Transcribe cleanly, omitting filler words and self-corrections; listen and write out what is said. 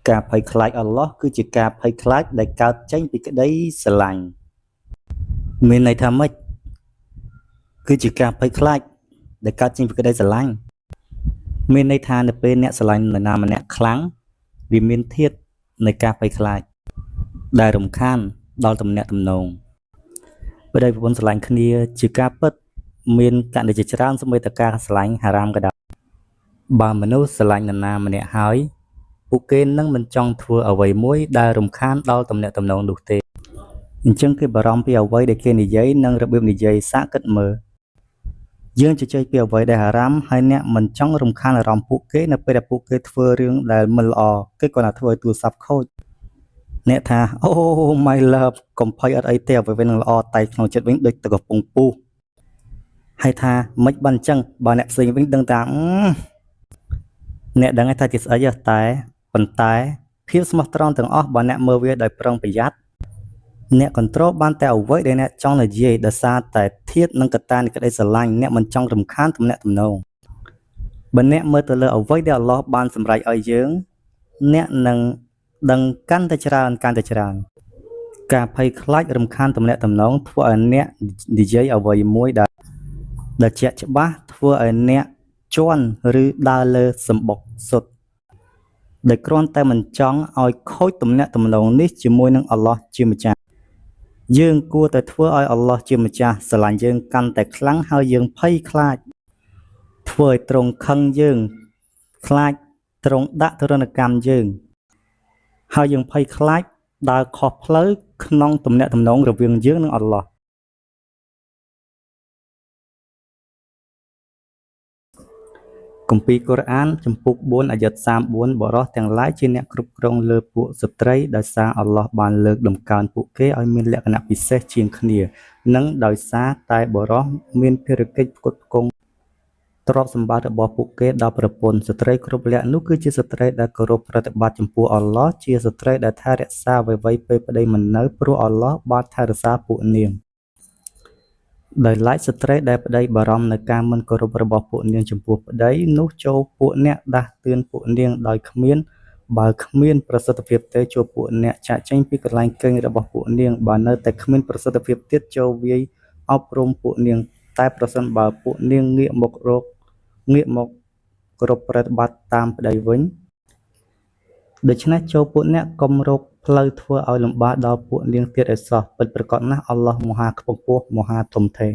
ការភ័យខ្លាចអល់ឡោះគឺជាការភ័យខ្លាចដែលកើតចេញពីក្តីស្រឡាញ់មានន័យថាម៉េចគឺជាការភ័យខ្លាចដែលកើតចេញពីក្តីស្រឡាញ់មានន័យថានៅពេលអ្នកស្រឡាញ់នរណាម្នាក់ខ្លាំងវាមានធាតុនៃការភ័យខ្លាចដែលរំខានដល់ទំនាក់ទំនងប្តីប្រពន្ធស្រឡាញ់គ្នាជាការពិតមានករណីជាច្រើនសូម្បីតែការស្រឡាញ់ហារ៉ាមក៏ដោយបើមនុស្សស្រឡាញ់នរណាម្នាក់ហើយពួកគេនឹងមិនចង់ធ្វើអ្វីមួយដែលរំខានដល់ទំនាក់ទំនងនោះទេអញ្ចឹងគេបារម្ភពីអ្វីដែលគេនិយាយនិងរបៀបនិយាយសាកគិតមើលយើងជជែកពីអ្វីដែលហារ៉ាមហើយអ្នកមិនចង់រំខានអារម្មណ៍ពួកគេនៅពេលដែលពួកគេធ្វើរឿងដែលមិនល្អគេគ្រាន់តែធ្វើឲ្យទូរស័ព្ទខូចអ្នកថាអូ my love កុំភ័យអត់អីទេអ្វីនឹងល្អតែក្នុងចិត្តវិញដូចទៅកំពុងពុះហើយថាមិនបានអញ្ចឹងបើអ្នកផ្សេងវិញដឹងថាអ្នកដឹងថាជាស្អីតែប៉ុន្តែភាពស្មោះត្រង់ទាំងអស់បើអ្នកមើលវាដោយប្រុងប្រយ័ត្នអ្នកគ្រប់គ្រងបានតែអ្វីដែលអ្នកចង់និយាយដោយសារតែធាតុនិងកត្តានៃក្តីស្រឡាញ់អ្នកមិនចង់រំខានទំនាក់ទំនងបើអ្នកមើលទៅលើអ្វីដែលអល់ឡោះបានសម្រេចឲ្យយើងអ្នកនឹងដឹងកាន់តែច្រើនការភ័យខ្លាចរំខានទំនាក់ទំនងធ្វើឲ្យអ្នកនិយាយអ្វីមួយដែលជាក់ច្បាស់ធ្វើឲ្យអ្នកជន់ឬដើរលើសម្បុកសុទ្ធដែលគ្រាន់តែមិនចង់ឲ្យខូចទំនាក់ទំនងនេះជាមួយនឹងអល់ឡោះជាម្ចាស់យើងគួរតែធ្វើឲ្យអល់ឡោះជាម្ចាស់ស្រឡាញ់យើងកាន់តែខ្លាំងហើយយើងភ័យខ្លាចធ្វើឲ្យទ្រង់ខឹងយើងខ្លាចទ្រង់ដាក់ទរណកម្មយើងហើយយើងភ័យខ្លាចដើរខុសផ្លូវក្នុងទំនាក់ទំនងរវាងយើងនិងអល់ឡោះគម្ពីរកូរ៉ានជំពូក4អាយ៉ត់34បរិសុទ្ធទាំងឡាយជាអ្នកគ្រប់គ្រងលើពួកស្ត្រីដោយសារអល់ឡោះបានលើកដំកើងពួកគេឲ្យមានលក្ខណៈពិសេសជាងគ្នានិងដោយសារតែបរិសុទ្ធមានភារកិច្ចផ្គត់ផ្គង់ទ្រព្យសម្បត្តិរបស់ពួកគេដល់ប្រពន្ធស្ត្រីគ្រប់លក្ខនោះគឺជាស្ត្រីដែលគោរពប្រតិបត្តិចំពោះអល់ឡោះជាស្ត្រីដែលថែរក្សាអ្វីៗពេលប្តីមិននៅព្រោះអល់ឡោះបានថែរក្សាពួកនាងដោយឡែកស្ត្រីដែលប្តីបារម្ភនៅការមិនគោរពរបស់ពួកនាងចំពោះប្តីនោះចូលពួកអ្នកដាស់តឿនពួកនាងដោយគ្មានបើគ្មានប្រសិទ្ធភាពទេចូលពួកអ្នកចាក់ចេញពីកន្លែងគេងរបស់ពួកនាងបើនៅតែគ្មានប្រសិទ្ធភាពទៀតចូលវាយអប់រំពួកនាងតែប្រសិនបើពួកនាងងាកមកគោរពប្រតិបត្តិតាមប្តីវិញដូច្នេះចូលពួកអ្នកកុំរកផ្លូវធ្វើឲ្យលំបាកដល់ពួកនាងទៀតឲ្យសោះពិតប្រាកដណាស់អល់ឡោះមហាខ្ពង់ខ្ពស់មហាធំធេង